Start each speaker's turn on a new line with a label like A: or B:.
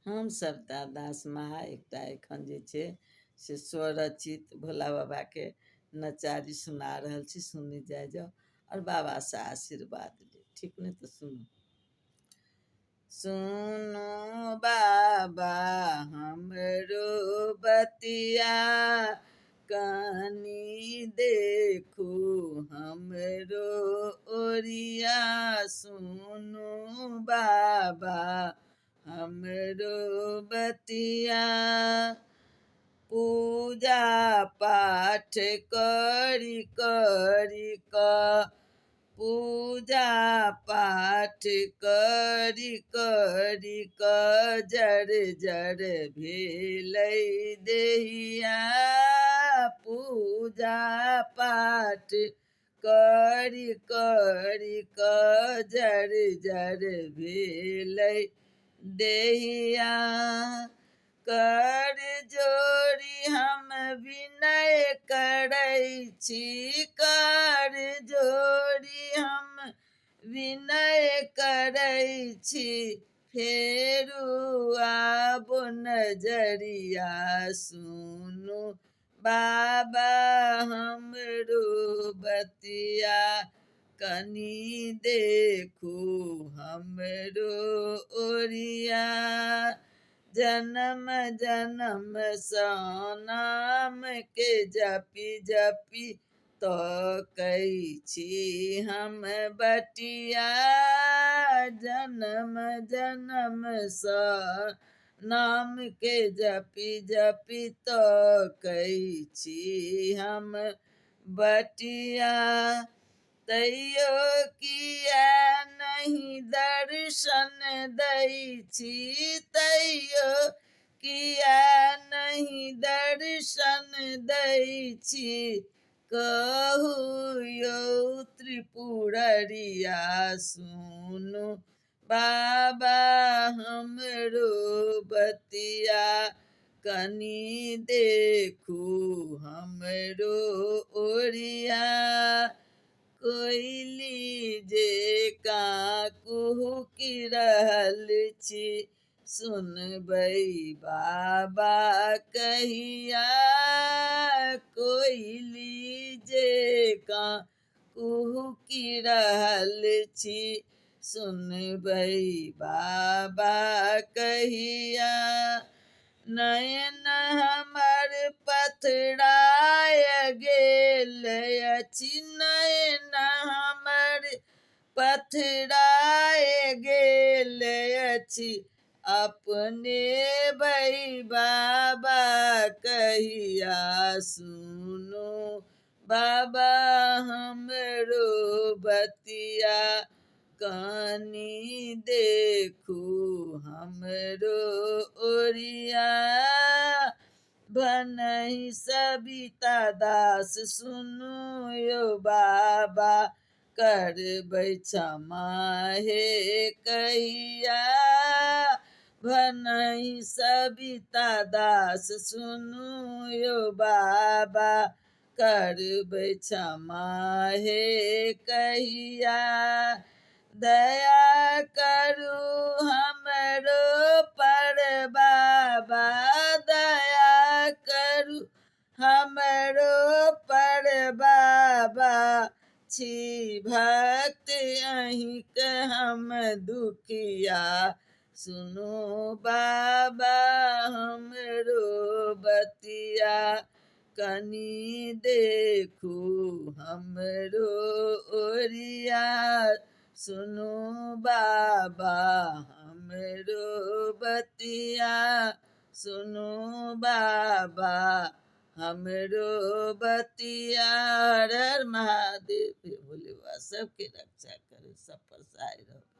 A: हम सविता दास महा एकटा एखन जे छै से स्वरचित भोला बाबा के नचारी सुना रहल छी, सुनी जाय जाओ और बाबा से आशीर्वाद ले। ठीक ने? तो सुनो। सुनो बाबा हमरो बतिया, कनी देखू हमरो ओरिया। सुनो बाबा हमरो बतिया, पूजा पाठ करी करी क, पूजा पाठ करी करी क, जर जर भेलै देहिया। पूजा पाठ करी करी क, जर जर भेलै देहिया। कर जोड़ी हम विनय करै छी, कर जोड़ी हम विनय करै छी। फेरू आबो नजरिया, सुनु बाबा हमरो बतिया, कनी देखू हमरो ओरिया। जन्म जन्म सँ नाम के जपी जपी तकै छी हम बटिया। जन्म जन्म सँ नाम के जपी जपी तकै छी हम बटिया। तैयो किया नहीं दर्शन दै छी, तैयो किया नहीं दर्शन दै छी। कहू यौ त्रिपुररिया, सुनु बाबा हमरो बतिया, कनी देखू हमरो ओरिया। कोइली जेकाँ कुहुकि रहल छी, सुनबै बाबा कहिया। कोइली जेकाँ कुहुकि रहल छी, सुनबै बाबा कहिया। नयन हमर पथराय गेल अछि, नयन हमर पथराय गेल अछि। अपने बै बाबा कहिया, सुनु बाबा हमरो बतिया, कनी देखू हमरो ओरिया। भनहि सविता दास सुनु यौ बाबा, करबै क्षमा हे कहिया। भनहि सविता दास सुनु यौ बाबा, करबै क्षमा हे कहिया। दया करू हमरो पर बाबा, दया करू हमरो पर बाबा। छी भक्त अहिंक हम दुखिया, सुनु बाबा हमरो बतिया, कनी देखू हमरो ओरिया। सुनु बाबा हमरो बतिया, सुनु बाबा हमरो बतिया। हर हर महादेव। भोले बाबा सबके रक्षा करे, सब पर सहाय रहो।